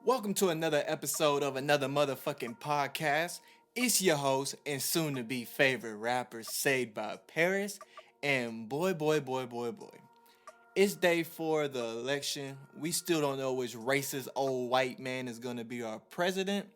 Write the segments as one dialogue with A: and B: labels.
A: Welcome to another episode of another motherfucking podcast. It's your host and soon to be favorite rapper, Saved by Paris. And boy. It's day 4 of the election. We still don't know which racist old white man is going to be our president.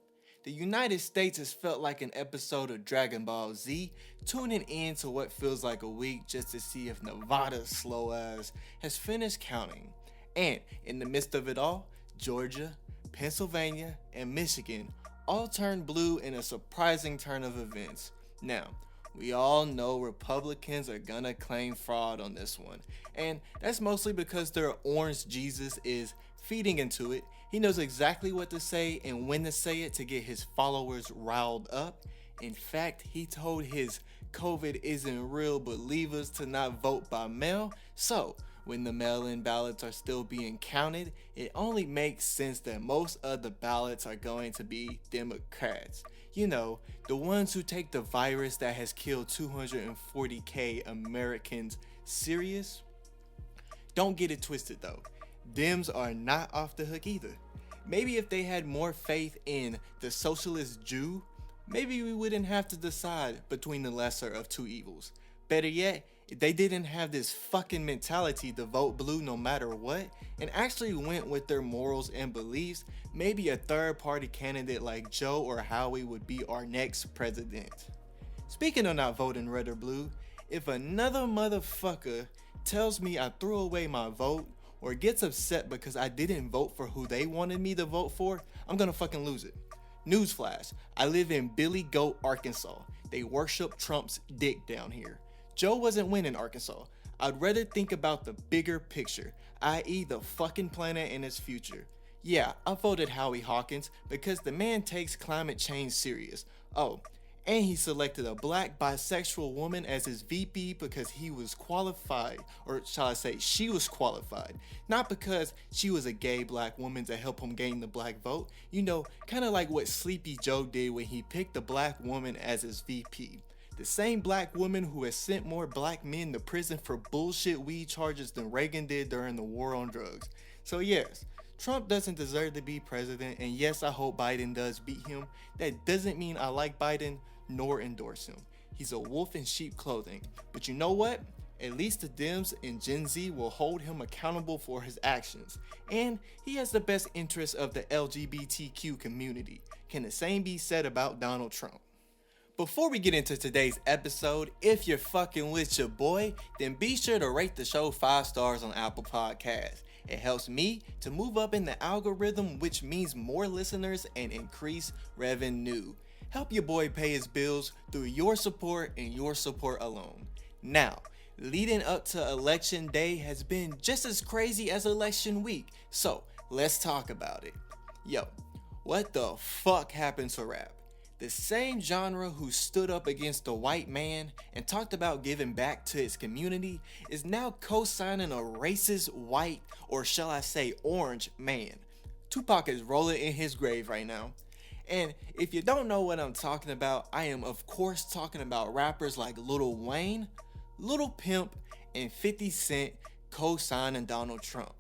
A: The United States has felt like an episode of Dragon Ball Z, tuning in to what feels like a week just to see if Nevada's slow ass has finished counting. And in the midst of it all, Georgia, Pennsylvania, and Michigan all turned blue in a surprising turn of events. Now, we all know Republicans are gonna claim fraud on this one, and that's mostly because their orange Jesus is feeding into it. He knows exactly what to say and when to say it to get his followers riled up. In fact, he told his COVID isn't real believers to not vote by mail. So, when the mail-in ballots are still being counted, it only makes sense that most of the ballots are going to be Democrats. You know, the ones who take the virus that has killed 240,000 Americans serious. Don't get it twisted though. Dems are not off the hook either. Maybe if they had more faith in the socialist Jew, maybe we wouldn't have to decide between the lesser of two evils. Better yet, if they didn't have this fucking mentality to vote blue no matter what, and actually went with their morals and beliefs, maybe a third party candidate like Joe or Howie would be our next president. Speaking of not voting red or blue, if another motherfucker tells me I threw away my vote, or gets upset because I didn't vote for who they wanted me to vote for, I'm gonna fucking lose it. Newsflash, I live in Billy Goat, Arkansas. They worship Trump's dick down here. Joe wasn't winning Arkansas. I'd rather think about the bigger picture, i.e. the fucking planet and its future. Yeah, I voted Howie Hawkins because the man takes climate change serious. Oh, and he selected a black bisexual woman as his VP because he was qualified, or shall I say she was qualified, not because she was a gay black woman to help him gain the black vote. You know, kind of like what Sleepy Joe did when he picked a black woman as his VP. The same black woman who has sent more black men to prison for bullshit weed charges than Reagan did during the war on drugs. So yes, Trump doesn't deserve to be president, and yes, I hope Biden does beat him. That doesn't mean I like Biden nor endorse him. He's a wolf in sheep clothing. But you know what? At least the Dems and Gen Z will hold him accountable for his actions. And he has the best interests of the LGBTQ community. Can the same be said about Donald Trump? Before we get into today's episode, if you're fucking with your boy, then be sure to rate the show 5 stars on Apple Podcasts. It helps me to move up in the algorithm, which means more listeners and increased revenue. Help your boy pay his bills through your support and your support alone. Now, leading up to election day has been just as crazy as election week, so let's talk about it. Yo, what the fuck happened to rap? The same genre who stood up against the white man and talked about giving back to its community is now co-signing a racist white, or shall I say orange, man. Tupac is rolling in his grave right now. And if you don't know what I'm talking about, I am of course talking about rappers like Lil Wayne, Lil Pimp, and 50 Cent co-signing Donald Trump.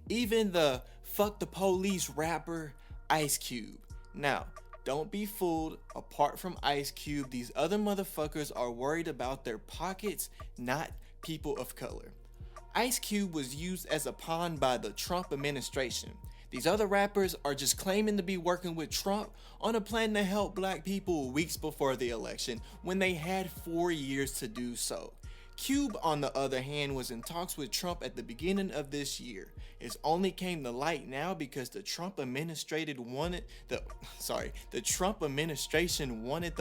A: Even the fuck the police rapper Ice Cube. Now, don't be fooled, apart from Ice Cube, these other motherfuckers are worried about their pockets, not people of color. Ice Cube was used as a pawn by the Trump administration. These other rappers are just claiming to be working with Trump on a plan to help black people weeks before the election when they had 4 years to do so. Cube, on the other hand, was in talks with Trump at the beginning of this year. It only came to light now because the Trump administration wanted the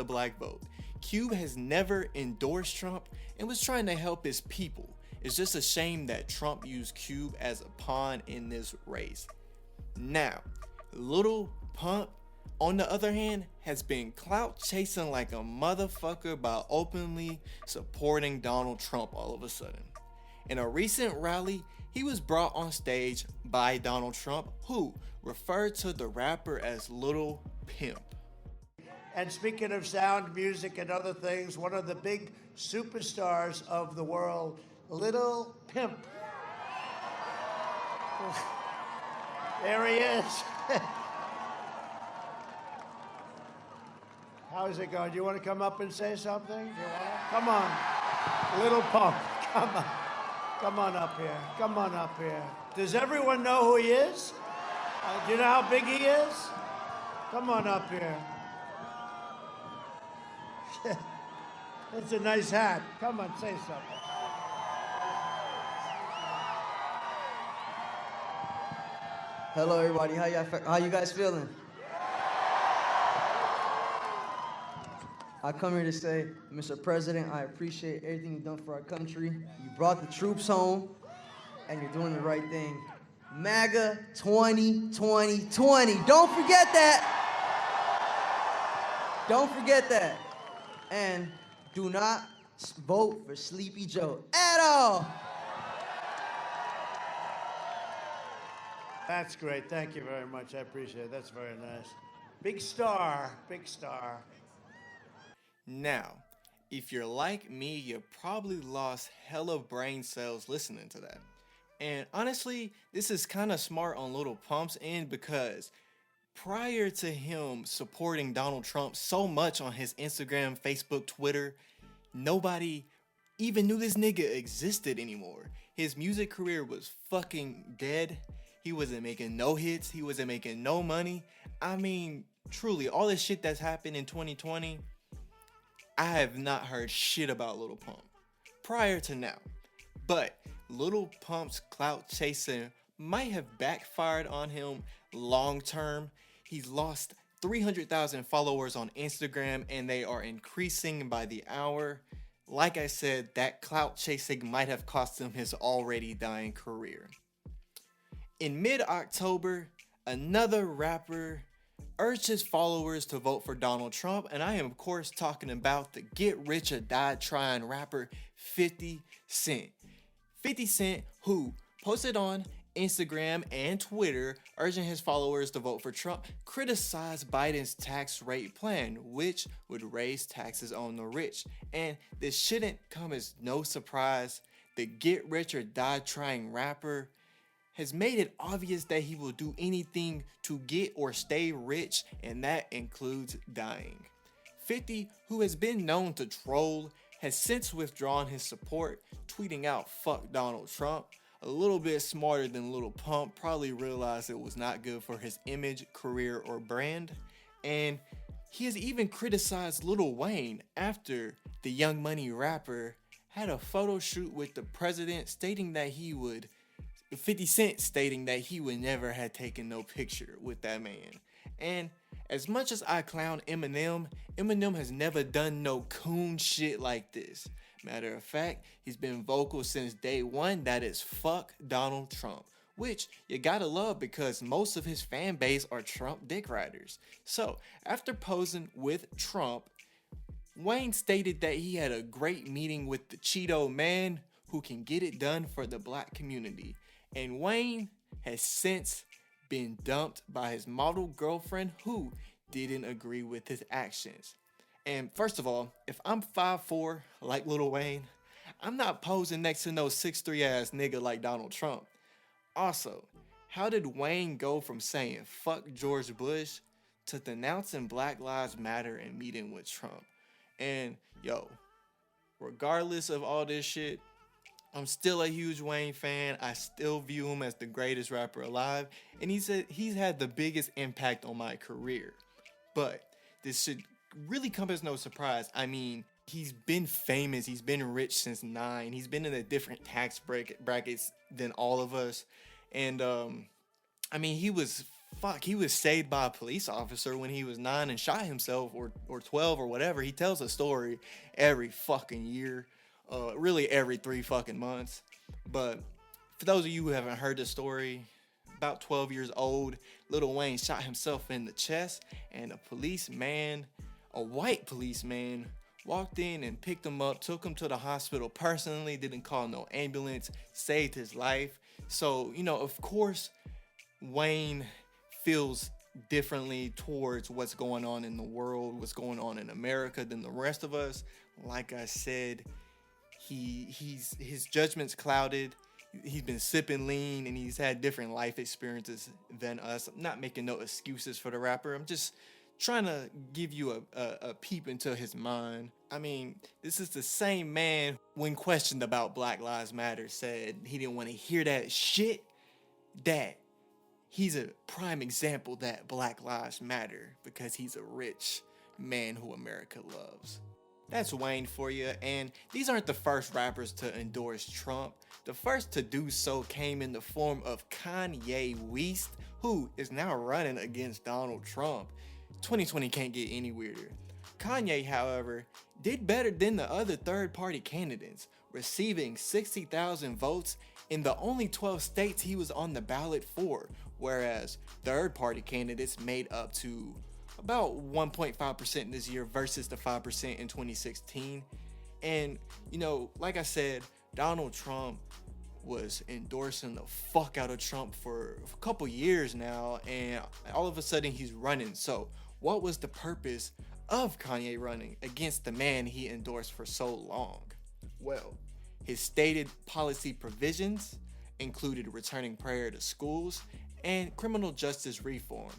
A: black vote. Cube has never endorsed Trump and was trying to help his people. It's just a shame that Trump used Cube as a pawn in this race. Now, Lil Pump, on the other hand, has been clout chasing like a motherfucker by openly supporting Donald Trump all of a sudden. In a recent rally, he was brought on stage by Donald Trump, who referred to the rapper as Lil Pimp.
B: And speaking of sound, music, and other things, one of the big superstars of the world, Lil Pimp. There he is. How's it going? Do you want to come up and say something? Do you want to? Come on. Little punk. Come on. Come on up here. Come on up here. Does everyone know who he is? Do you know how big he is? Come on up here. It's a nice hat. Come on, say something.
C: Hello, everybody. How you guys feeling? I come here to say, Mr. President, I appreciate everything you've done for our country. You brought the troops home, and you're doing the right thing. MAGA 2020. Don't forget that. Don't forget that. And do not vote for Sleepy Joe at all.
B: That's great. Thank you very much. I appreciate it. That's very nice. Big star. Big star.
A: Now, if you're like me, you probably lost hella brain cells listening to that. And honestly, this is kind of smart on Lil Pump's end because prior to him supporting Donald Trump so much on his Instagram, Facebook, Twitter, nobody even knew this nigga existed anymore. His music career was fucking dead. He wasn't making no hits. He wasn't making no money. I mean, truly, all this shit that's happened in 2020, I have not heard shit about Lil Pump prior to now. But Lil Pump's clout chasing might have backfired on him long term. He's lost 300,000 followers on Instagram and they are increasing by the hour. Like I said, that clout chasing might have cost him his already dying career. In mid-October, another rapper urged his followers to vote for Donald Trump, and I am of course talking about the get rich or die trying rapper 50 Cent. 50 Cent, who posted on Instagram and Twitter urging his followers to vote for Trump, criticized Biden's tax rate plan, which would raise taxes on the rich. And this shouldn't come as no surprise. The get rich or die trying rapper has made it obvious that he will do anything to get or stay rich, and that includes dying. 50, who has been known to troll, has since withdrawn his support, tweeting out "fuck Donald Trump." A little bit smarter than Lil Pump, probably realized it was not good for his image, career, or brand. And he has even criticized Lil Wayne after the Young Money rapper had a photo shoot with the president stating that 50 Cent stating that he would never have taken no picture with that man. And as much as I clown Eminem has never done no coon shit like this. Matter of fact, he's been vocal since day one, that is fuck Donald Trump. Which you gotta love because most of his fan base are Trump dick riders. So, after posing with Trump, Wayne stated that he had a great meeting with the Cheeto man who can get it done for the black community. And Wayne has since been dumped by his model girlfriend who didn't agree with his actions. And first of all, if I'm 5'4" like Lil Wayne, I'm not posing next to no 6'3" ass nigga like Donald Trump. Also, how did Wayne go from saying fuck George Bush to denouncing Black Lives Matter and meeting with Trump? And yo, regardless of all this shit, I'm still a huge Wayne fan. I still view him as the greatest rapper alive. And he's had the biggest impact on my career. But this should really come as no surprise. I mean, he's been famous. He's been rich since 9. He's been in a different tax brackets than all of us. And I mean, he was saved by a police officer when he was 9 and shot himself, or 12 or whatever. He tells a story every fucking year. Really every 3 fucking months. But for those of you who haven't heard the story, about 12 years old, Lil Wayne shot himself in the chest, and a white policeman, walked in and picked him up, took him to the hospital personally, didn't call no ambulance, saved his life. So, of course, Wayne feels differently towards what's going on in the world, what's going on in America than the rest of us. Like I said, his judgment's clouded. He's been sipping lean and he's had different life experiences than us. I'm not making no excuses for the rapper. I'm just trying to give you a peep into his mind. I mean, this is the same man, when questioned about Black Lives Matter, said he didn't want to hear that shit. That he's a prime example that Black Lives Matter because he's a rich man who America loves. That's Wayne for you, and these aren't the first rappers to endorse Trump. The first to do so came in the form of Kanye West, who is now running against Donald Trump. 2020 can't get any weirder. Kanye, however, did better than the other third-party candidates, receiving 60,000 votes in the only 12 states he was on the ballot for, whereas third-party candidates made up to about 1.5% this year versus the 5% in 2016. And, like I said, Donald Trump was endorsing the fuck out of Trump for a couple years now, and all of a sudden he's running. So what was the purpose of Kanye running against the man he endorsed for so long? Well, his stated policy provisions included returning prayer to schools and criminal justice reform.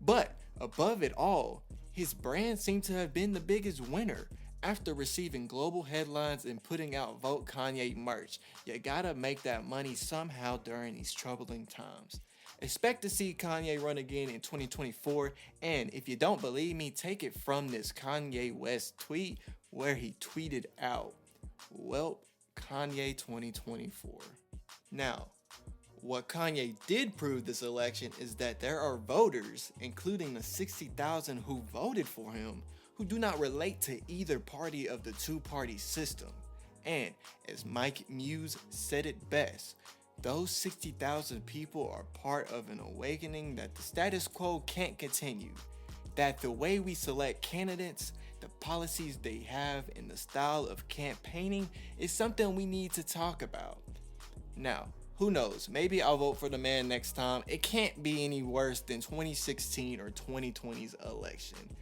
A: But above it all, his brand seemed to have been the biggest winner. After receiving global headlines and putting out Vote Kanye merch, you gotta make that money somehow during these troubling times. Expect to see Kanye run again in 2024, and if you don't believe me, take it from this Kanye West tweet where he tweeted out, "Well, Kanye 2024. Now, what Kanye did prove this election is that there are voters, including the 60,000 who voted for him, who do not relate to either party of the two-party system. And as Mike Muse said it best, those 60,000 people are part of an awakening that the status quo can't continue. That the way we select candidates, the policies they have, and the style of campaigning is something we need to talk about. Now, who knows? Maybe I'll vote for the man next time. It can't be any worse than 2016 or 2020's election."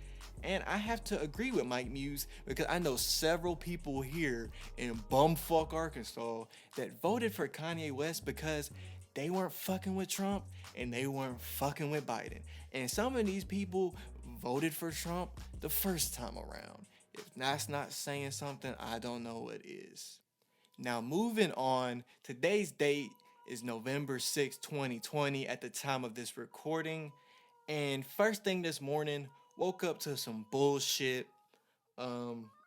A: And I have to agree with Mike Muse because I know several people here in bumfuck Arkansas that voted for Kanye West because they weren't fucking with Trump and they weren't fucking with Biden. And some of these people voted for Trump the first time around. If that's not saying something, I don't know what is. Now, moving on, today's date is November 6, 2020 at the time of this recording. And first thing this morning, woke up to some bullshit.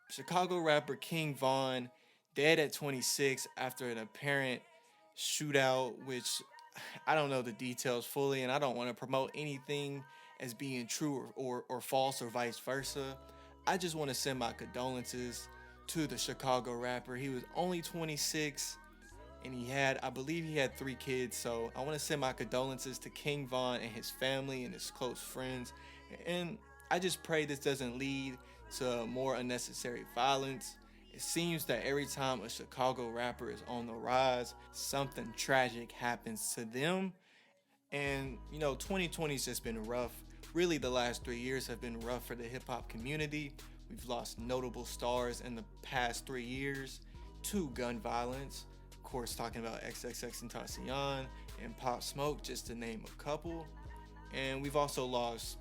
A: Chicago rapper King Von dead at 26 after an apparent shootout, which I don't know the details fully, and I don't want to promote anything as being true or false or vice versa. I just want to send my condolences to the Chicago rapper. He was only 26 and I believe he had 3 kids, so I want to send my condolences to King Von and his family and his close friends. And I just pray this doesn't lead to more unnecessary violence. It seems that every time a Chicago rapper is on the rise, something tragic happens to them. And 2020's just been rough. Really, the last 3 years have been rough for the hip-hop community. We've lost notable stars in the past 3 years to gun violence. Of course, talking about XXXTentacion and Pop Smoke, just to name a couple. And we've also lost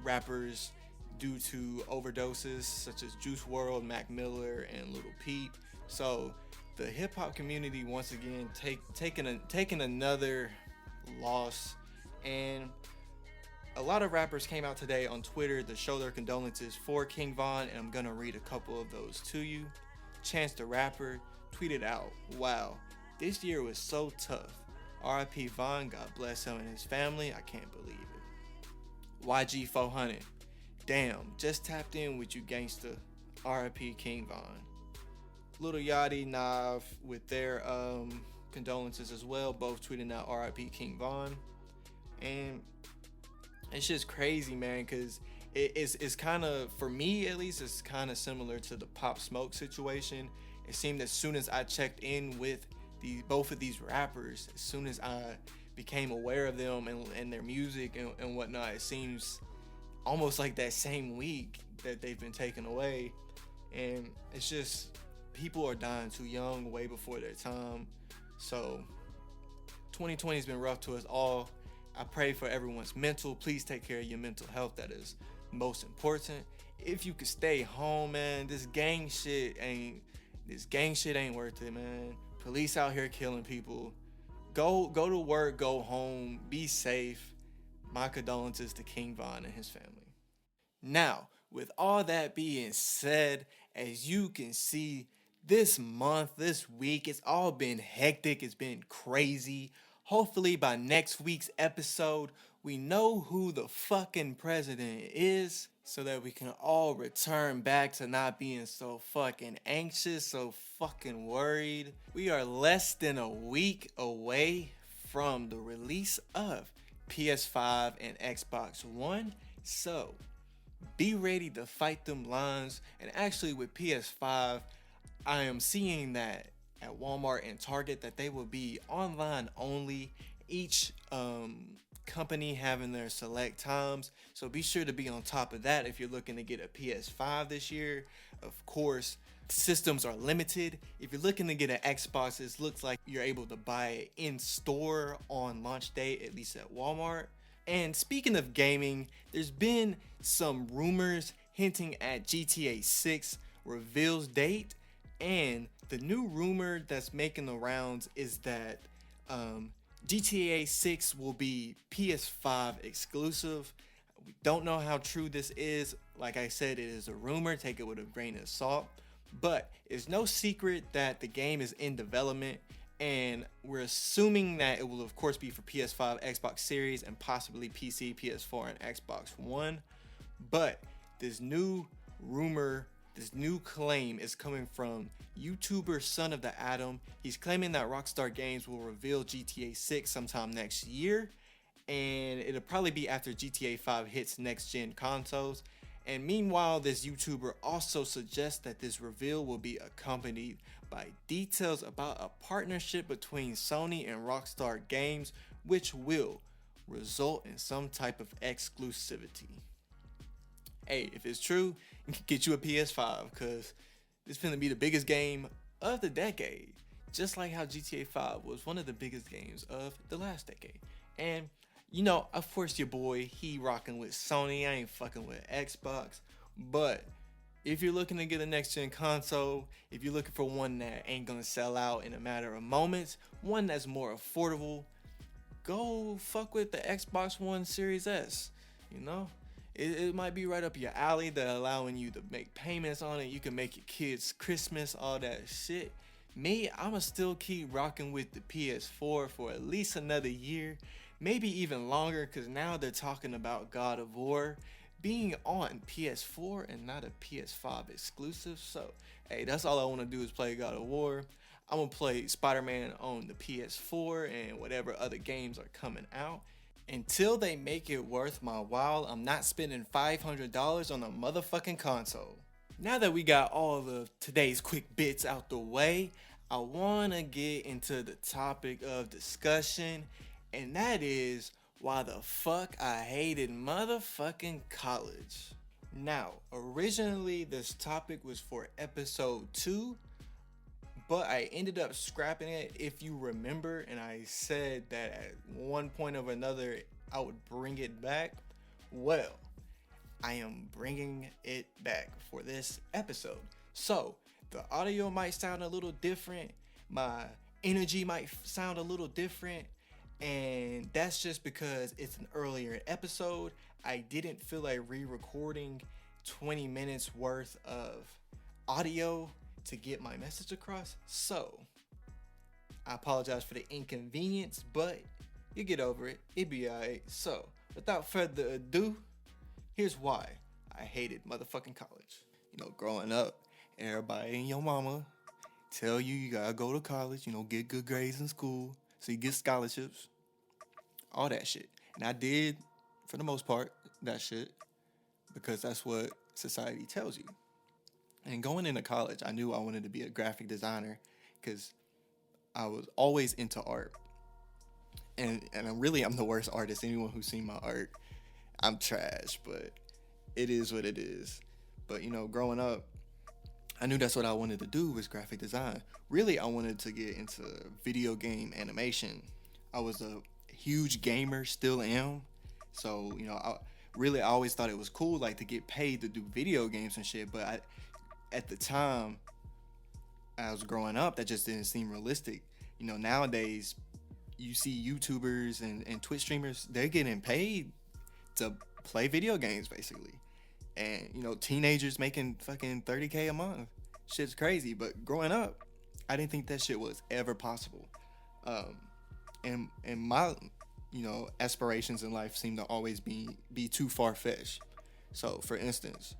A: rappers due to overdoses such as Juice WRLD, Mac Miller, and Lil Peep. So the hip hop community once again taking another loss, and a lot of rappers came out today on Twitter to show their condolences for King Von, and I'm gonna read a couple of those to you. Chance the Rapper tweeted out, "Wow, this year was so tough. R.I.P Von, God bless him and his family. I can't believe it." YG 400, "Damn, just tapped in with you gangsta. R.I.P King Von." Lil Yachty, Nav with their condolences as well, both tweeting out R.I.P King Von. And it's just crazy, man, because it's kind of, for me at least, it's kind of similar to the Pop Smoke situation. It seemed as soon as I checked in with both of these rappers, as soon as I became aware of them and their music and whatnot, it seems almost like that same week that they've been taken away. And it's just, people are dying too young, way before their time. So 2020 has been rough to us all. I pray for everyone's mental. Please take care of your mental health. That is most important. If you could stay home, man, this gang shit ain't worth it, man. Police out here killing people. Go to work, go home, be safe. My condolences to King Von and his family. Now, with all that being said, as you can see, this month, this week, it's all been hectic. It's been crazy. Hopefully by next week's episode, we know who the fucking president is so that we can all return back to not being so fucking anxious, so fucking worried. We are less than a week away from the release of PS5 and Xbox One, so be ready to fight them lines. And actually with PS5, I am seeing that at Walmart and Target that they will be online only, each company having their select times, so be sure to be on top of that if you're looking to get a PS5 this year. Of course, systems are limited. If you're looking to get an Xbox, it looks like you're able to buy it in store on launch day, at least at Walmart. And speaking of gaming, there's been some rumors hinting at GTA 6 reveals date, and the new rumor that's making the rounds is that GTA 6 will be PS5 exclusive. We don't know how true this is. Like I said, it is a rumor. Take it with a grain of salt. But it's no secret that the game is in development, and we're assuming that it will of course be for PS5, Xbox Series, and possibly PC, PS4, and Xbox One. But this new rumor, this new claim is coming from YouTuber Son of the Atom. He's claiming that Rockstar Games will reveal GTA 6 sometime next year, and it'll probably be after GTA 5 hits next gen consoles. And meanwhile, this YouTuber also suggests that this reveal will be accompanied by details about a partnership between Sony and Rockstar Games, which will result in some type of exclusivity. Hey, if it's true, get you a PS5, because it's gonna be the biggest game of the decade, just like how GTA 5 was one of the biggest games of the last decade. And you know, of course your boy, he rocking with Sony. I ain't fucking with Xbox. But if you're looking to get a next gen console, if you're looking for one that ain't gonna sell out in a matter of moments, one that's more affordable, go fuck with the Xbox One Series S. You know, it might be right up your alley. They're allowing you to make payments on it. You can make your kids Christmas, all that shit. Me, I'ma still keep rocking with the PS4 for at least another year, maybe even longer, because now they're talking about God of War being on PS4 and not a PS5 exclusive. So hey, that's all I want to do is play God of War. I'm gonna play Spider-Man on the PS4 and whatever other games are coming out. Until they make it worth my while, I'm not spending $500 on a motherfucking console. Now that we got all of today's quick bits out the way, I want to get into the topic of discussion, and that is why the fuck I hated motherfucking college. Now, originally this topic was for episode 2, but I ended up scrapping it, if you remember, and I said that at one point or another I would bring it back. Well, I am bringing it back for this episode. So, the audio might sound a little different, my energy might sound a little different, and that's just because it's an earlier episode. I didn't feel like re-recording 20 minutes worth of audio to get my message across, so I apologize for the inconvenience, but you get over it, it'd be alright. So, without further ado, here's why I hated motherfucking college. You know, growing up, everybody and your mama tell you you gotta go to college, you know, get good grades in school so you get scholarships, all that shit. And I did, for the most part, that shit, because that's what society tells you. And going into college, I knew I wanted to be a graphic designer because I was always into art. And I'm the worst artist. Anyone who's seen my art, I'm trash, but it is what it is. But, you know, growing up, I knew that's what I wanted to do was graphic design. Really, I wanted to get into video game animation. I was a huge gamer, still am. So, you know, I always thought it was cool, like, to get paid to do video games and shit. But at the time I was growing up, that just didn't seem realistic. You know, nowadays you see YouTubers and Twitch streamers, they're getting paid to play video games, basically. And, you know, teenagers making fucking 30K a month. Shit's crazy. But growing up, I didn't think that shit was ever possible. And my, you know, aspirations in life seem to always be too far-fetched. So, for instance,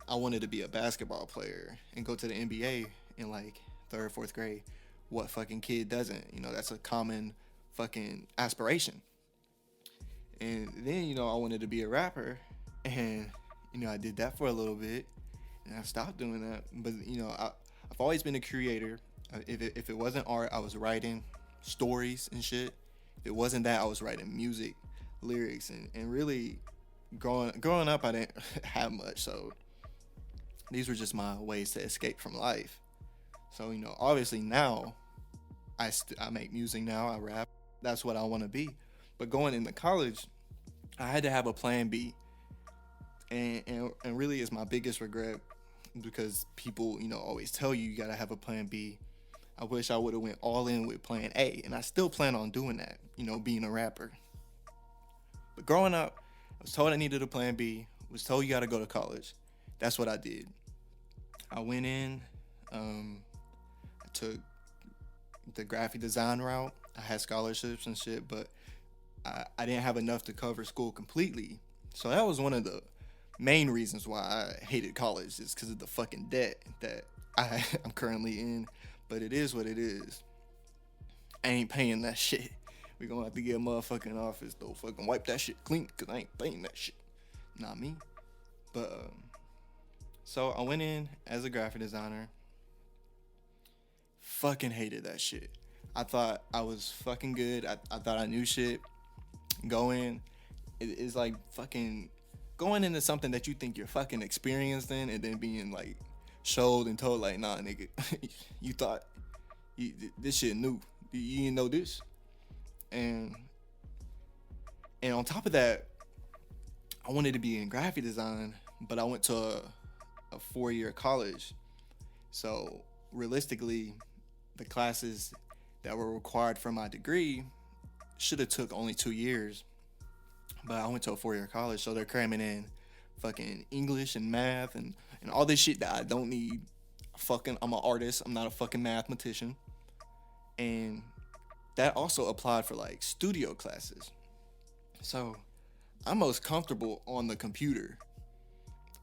A: I wanted to be a basketball player and go to the NBA in like 3rd, 4th grade. What fucking kid doesn't? You know, that's a common fucking aspiration. And then, you know, I wanted to be a rapper, and, you know, I did that for a little bit, and I stopped doing that. But, you know, I've always been a creator. If it wasn't art, I was writing stories and shit. If it wasn't that, I was writing music, lyrics, and really growing up, I didn't have much. So these were just my ways to escape from life. So, you know, obviously now I make music now, I rap. That's what I want to be. But going into college, I had to have a plan B. And really is my biggest regret, because people, you know, always tell you got to have a plan B. I wish I would have went all in with plan A, and I still plan on doing that, you know, being a rapper. But growing up, I was told I needed a plan B, was told you got to go to college. That's what I did. I went in, I took the graphic design route. I had scholarships and shit, but I didn't have enough to cover school completely. So that was one of the main reasons why I hated college, is because of the fucking debt that I'm currently in. But it is what it is. I ain't paying that shit. We gonna have to get a motherfucking office though. Fucking wipe that shit clean, because I ain't paying that shit. Not me. But, so I went in as a graphic designer. Fucking hated that shit. I thought I was fucking good. I thought I knew shit. Go in. It's like fucking going into something that you think you're fucking experienced in, and then being like showed and told like, nah, nigga, you thought this shit new. You didn't know this. And on top of that, I wanted to be in graphic design, but I went to a 4-year college. So realistically, the classes that were required for my degree should have took only 2 years. But I went to a 4-year college, so they're cramming in fucking English and math and all this shit that I don't need. I'm an artist. I'm not a fucking mathematician. And that also applied for like studio classes. So I'm most comfortable on the computer.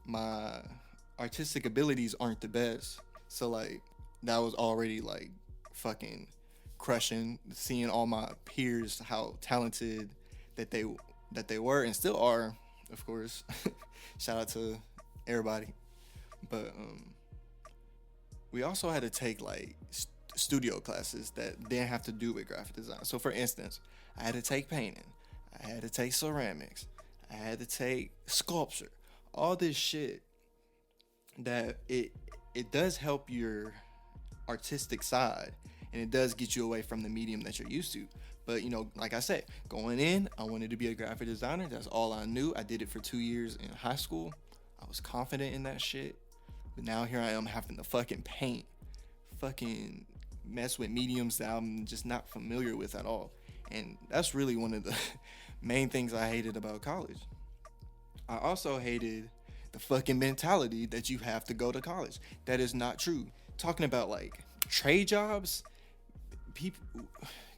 A: My artistic abilities aren't the best. So like that was already like fucking crushing, seeing all my peers how talented that they were and still are, of course. Shout out to everybody. But we also had to take like studio classes that didn't have to do with graphic design. So for instance, I had to take painting, I had to take ceramics, I had to take sculpture, all this shit that it does help your artistic side, and it does get you away from the medium that you're used to. But, you know, like I said, going in, I wanted to be a graphic designer. That's all I knew. I did it for 2 years in high school. I was confident in that shit. But now here I am having to fucking paint, fucking mess with mediums that I'm just not familiar with at all. And that's really one of the main things I hated about college. I also hated the fucking mentality that you have to go to college. That is not true. Talking about like trade jobs,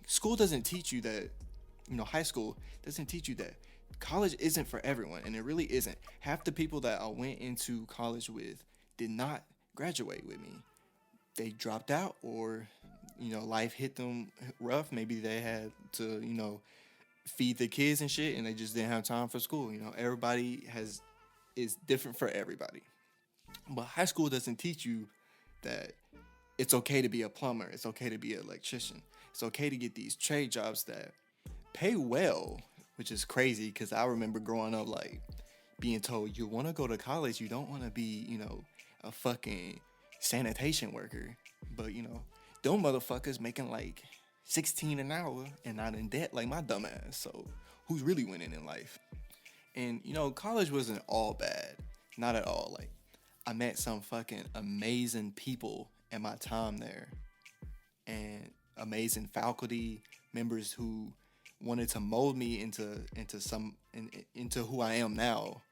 A: school doesn't teach you that, you know, high school doesn't teach you that college isn't for everyone, and it really isn't. Half the people that I went into college with did not graduate with me. They dropped out, or, you know, life hit them rough. Maybe they had to, you know, feed the kids and shit, and they just didn't have time for school. You know, everybody is different for everybody. But high school doesn't teach you that it's okay to be a plumber. It's okay to be an electrician. It's okay to get these trade jobs that pay well, which is crazy because I remember growing up like being told, you want to go to college, you don't want to be, you know, a fucking sanitation worker. But, you know, them motherfuckers making like 16 an hour and not in debt like my dumb ass. So who's really winning in life? And college wasn't all bad. Not at all. Like, I met some fucking amazing people in my time there, and amazing faculty members who wanted to mold me into who I am now.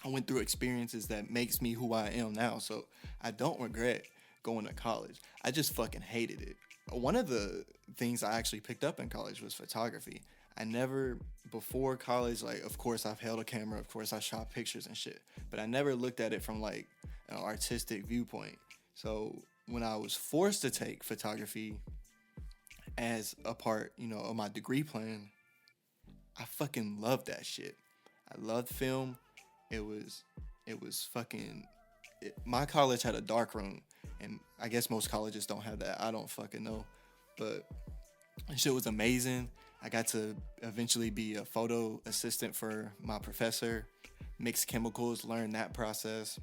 A: I went through experiences that makes me who I am now. So I don't regret going to college. I just fucking hated it. One of the things I actually picked up in college was photography. I never, before college, like, of course I've held a camera, of course I shot pictures and shit, but I never looked at it from like an artistic viewpoint. So when I was forced to take photography as a part, of my degree plan, I fucking loved that shit. I loved film. It was fucking, my college had a dark room, and I guess most colleges don't have that. I don't fucking know, but that shit was amazing. I got to eventually be a photo assistant for my professor, mix chemicals, learn that process.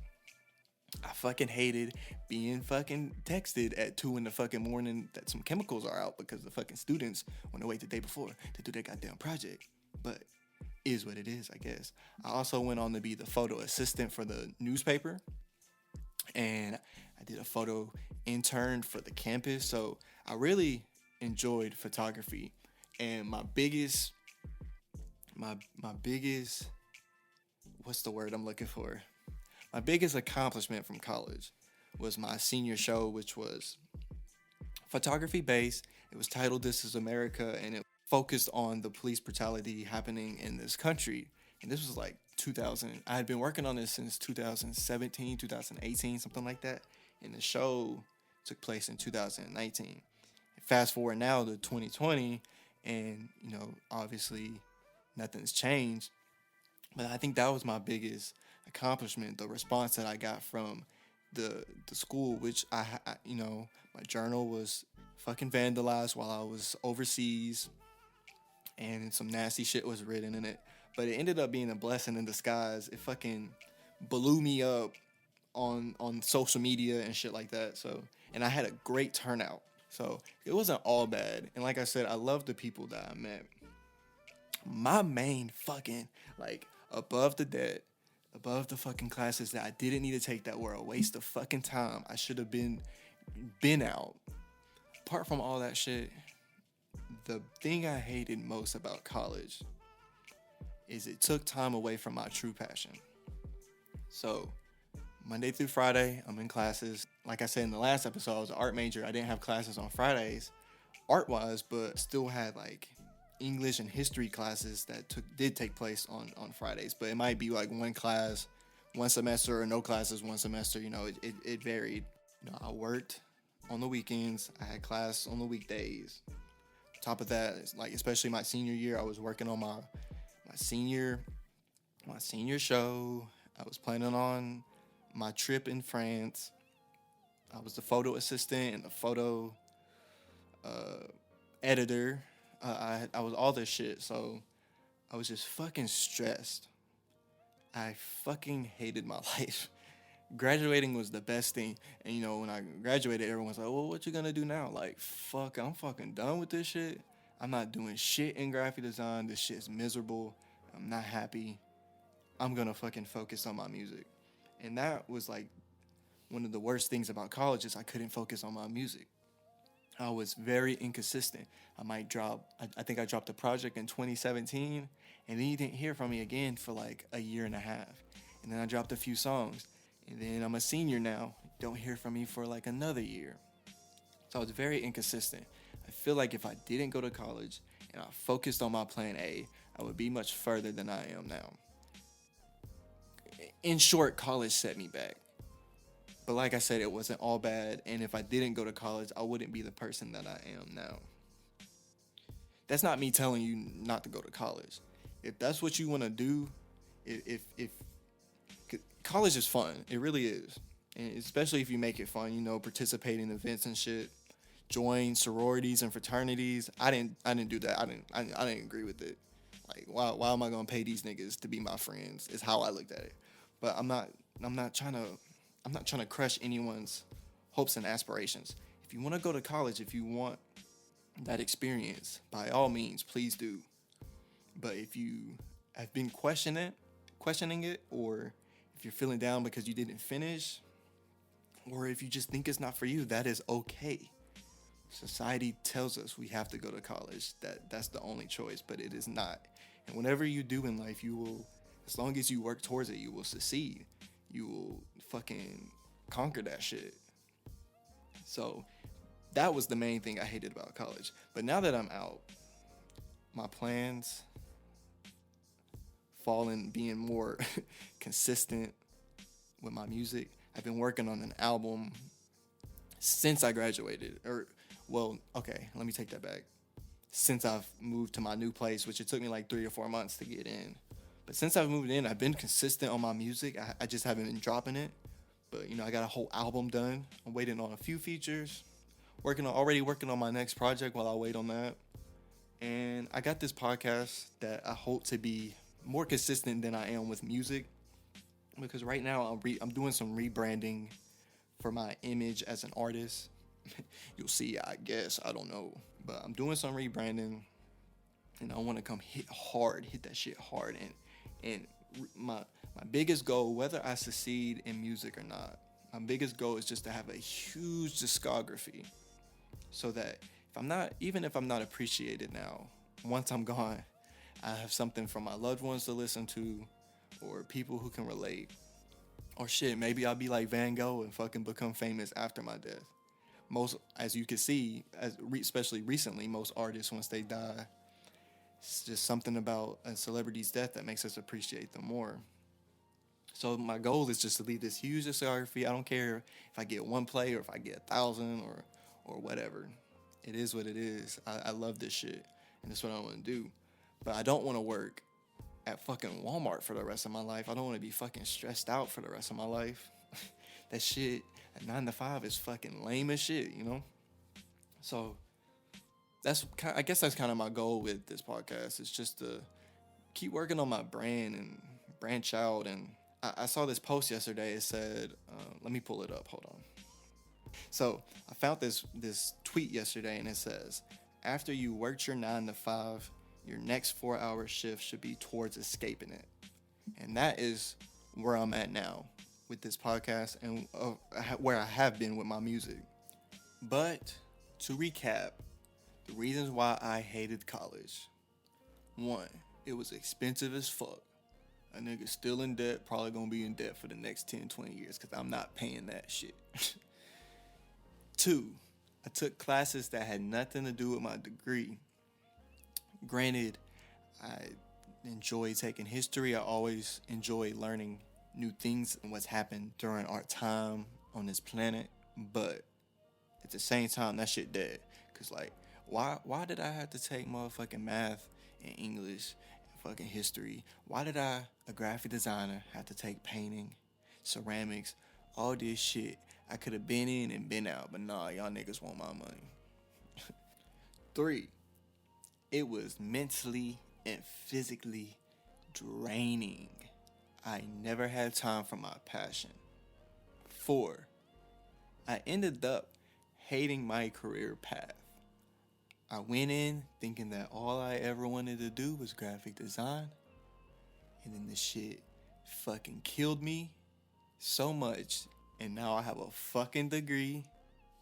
A: I fucking hated being fucking texted at 2 in the fucking morning that some chemicals are out because the fucking students want to wait the day before to do their goddamn project. But is what it is, I guess. I also went on to be the photo assistant for the newspaper, and I did a photo intern for the campus. So I really enjoyed photography. And my biggest, what's the word I'm looking for? My biggest accomplishment from college was my senior show, which was photography based. It was titled This Is America, and it focused on the police brutality happening in this country. And this was like 2000. I had been working on this since 2017, 2018, something like that. And the show took place in 2019. Fast forward now to 2020, and obviously nothing's changed. But I think that was my biggest accomplishment, the response that I got from the school, which my journal was fucking vandalized while I was overseas, and some nasty shit was written in it. But it ended up being a blessing in disguise. It fucking blew me up on social media and shit like that. So, and I had a great turnout. So it wasn't all bad. And like I said, I love the people that I met. My main fucking, like, above the debt, above the fucking classes that I didn't need to take that were a waste of fucking time. I should have been out. Apart from all that shit, the thing I hated most about college is it took time away from my true passion. So Monday through Friday, I'm in classes. Like I said in the last episode, I was an art major. I didn't have classes on Fridays, art-wise, but still had like English and history classes that did take place on Fridays. But it might be like one class, one semester, or no classes one semester. It varied. I worked on the weekends. I had class on the weekdays. Top of that, it's like, especially my senior year, I was working on my senior show. I was planning on my trip in France. I was the photo assistant and the photo editor. I was all this shit. So I was just fucking stressed. I fucking hated my life. Graduating was the best thing. And when I graduated, everyone's like, well, what you gonna do now? Like, fuck, I'm fucking done with this shit. I'm not doing shit in graphic design. This shit's miserable. I'm not happy. I'm gonna fucking focus on my music. And that was like one of the worst things about college is I couldn't focus on my music. I was very inconsistent. I think I dropped a project in 2017, and then you didn't hear from me again for like a year and a half. And then I dropped a few songs, and then I'm a senior now. Don't hear from me for like another year. So I was very inconsistent. I feel like if I didn't go to college and I focused on my plan A, I would be much further than I am now. In short, college set me back. But like I said, it wasn't all bad. And if I didn't go to college, I wouldn't be the person that I am now. That's not me telling you not to go to college. If that's what you want to do, if college is fun. It really is. And especially if you make it fun, participate in events and shit. Join sororities and fraternities. I didn't do that. I didn't agree with it. Like, why am I gonna pay these niggas to be my friends? Is how I looked at it. But I'm not trying to crush anyone's hopes and aspirations. If you want to go to college, if you want that experience, by all means, please do. But if you have been questioning it, or if you're feeling down because you didn't finish, or if you just think it's not for you, that is okay. Society tells us we have to go to college, that's the only choice, but it is not. And whatever you do in life, you will, as long as you work towards it, you will succeed. You will fucking conquer that shit. So that was the main thing I hated about college. But now that I'm out, my plans fall in being more consistent with my music. I've been working on an album since I graduated. Let me take that back. Since I've moved to my new place, which it took me like 3 or 4 months to get in. But since I've moved in, I've been consistent on my music. I just haven't been dropping it. But, I got a whole album done. I'm waiting on a few features. Already working on my next project while I wait on that. And I got this podcast that I hope to be more consistent than I am with music. Because right now I'm doing some rebranding for my image as an artist. You'll see, I guess. I don't know. But I'm doing some rebranding. And I want to come hit that shit hard. And my biggest goal, whether I succeed in music or not, my biggest goal is just to have a huge discography, so that even if I'm not appreciated now, once I'm gone, I have something for my loved ones to listen to, or people who can relate. Or shit, maybe I'll be like Van Gogh and fucking become famous after my death. Most, as you can see, especially recently, most artists, once they die, it's just something about a celebrity's death that makes us appreciate them more. So my goal is just to leave this huge discography. I don't care if I get 1 play or if I get 1,000 or whatever. It is what it is. I love this shit, and that's what I want to do. But I don't want to work at fucking Walmart for the rest of my life. I don't want to be fucking stressed out for the rest of my life. That shit, a 9 to 5 is fucking lame as shit, So I guess that's kind of my goal with this podcast. It's just to keep working on my brand and branch out. And I saw this post yesterday. It said, let me pull it up. Hold on. So I found this tweet yesterday, and it says, after you worked your 9 to 5, your next 4-hour shift should be towards escaping it. And that is where I'm at now with this podcast, and where I have been with my music. But to recap, the reasons why I hated college. 1, it was expensive as fuck. A nigga still in debt, probably gonna be in debt for the next 10, 20 years, because I'm not paying that shit. 2, I took classes that had nothing to do with my degree. Granted, I enjoy taking history. I always enjoy learning new things and what's happened during our time on this planet. But at the same time, that shit dead. Because, like, why did I have to take motherfucking math and English and fucking history? Why did I, a graphic designer, have to take painting, ceramics, all this shit I could have been in and been out? But nah, y'all niggas want my money. 3, it was mentally and physically draining. I never had time for my passion. 4, I ended up hating my career path. I went in thinking that all I ever wanted to do was graphic design, and then this shit fucking killed me so much, and now I have a fucking degree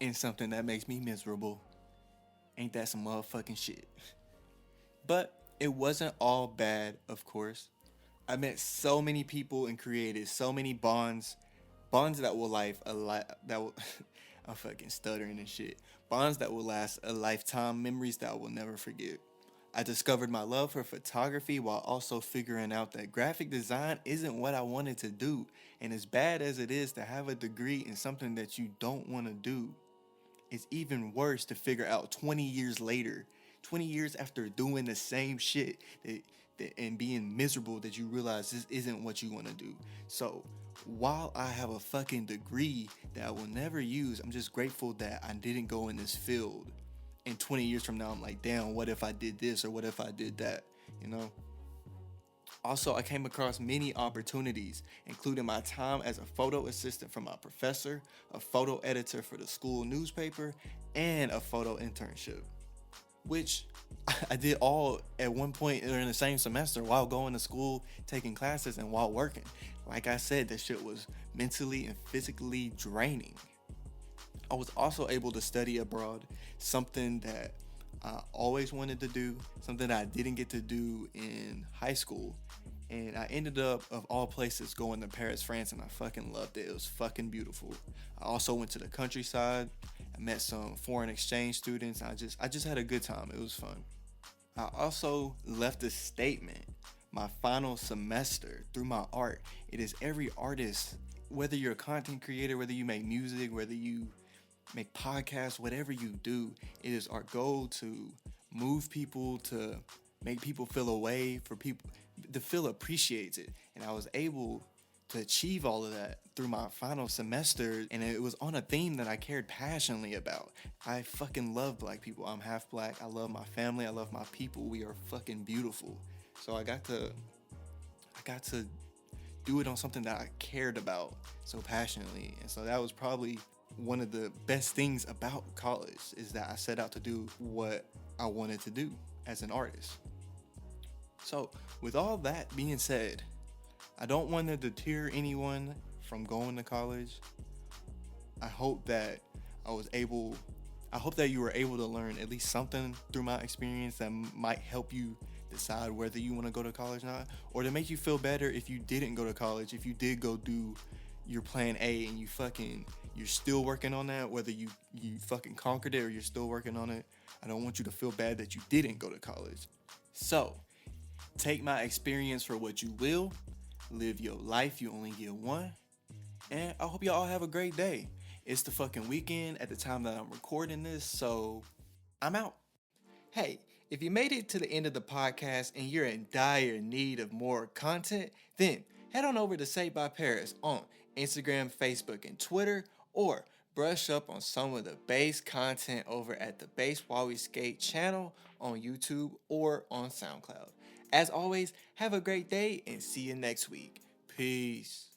A: in something that makes me miserable. Ain't that some motherfucking shit? But it wasn't all bad, of course. I met so many people and created so many bonds that will I'm fucking stuttering and shit. Bonds that will last a lifetime, memories that I will never forget. I discovered my love for photography while also figuring out that graphic design isn't what I wanted to do. And as bad as it is to have a degree in something that you don't want to do, it's even worse to figure out 20 years later, 20 years after doing the same shit and being miserable, that you realize this isn't what you want to do. So while I have a fucking degree that I will never use, I'm just grateful that I didn't go in this field. And 20 years from now, I'm like, damn, what if I did this or what if I did that, Also, I came across many opportunities, including my time as a photo assistant for my professor, a photo editor for the school newspaper, and a photo internship. which I did all at one point during the same semester while going to school, taking classes, and while working. Like I said, that shit was mentally and physically draining. I was also able to study abroad, something that I always wanted to do, something that I didn't get to do in high school. And I ended up, of all places, going to Paris, France, and I fucking loved it. It was fucking beautiful. I also went to the countryside. I met some foreign exchange students. I just had a good time. It was fun. I also left a statement my final semester through my art. It is every artist, whether you're a content creator, whether you make music, whether you make podcasts, whatever you do, it is our goal to move people, to make people feel a way, for people to feel appreciated. And I was able to achieve all of that through my final semester, and it was on a theme that I cared passionately about. I fucking love black people. I'm half black. I love my family. I love my people. We are fucking beautiful. So I got to do it on something that I cared about so passionately. And so that was probably one of the best things about college, is that I set out to do what I wanted to do as an artist. So with all that being said, I don't want to deter anyone from going to college. I hope that you were able to learn at least something through my experience that might help you decide whether you want to go to college or not, or to make you feel better if you didn't go to college, if you did go do your plan A and you're still working on that, whether you fucking conquered it or you're still working on it. I don't want you to feel bad that you didn't go to college. So, take my experience for what you will. Live your life, you only get one. And I hope y'all all have a great day. It's the fucking weekend at the time that I'm recording this, so I'm out. Hey, if you made it to the end of the podcast and you're in dire need of more content, then head on over to Saved by Paris on Instagram, Facebook, and Twitter, or brush up on some of the bass content over at the Bass While We Skate channel on YouTube or on SoundCloud. As always, have a great day and see you next week. Peace.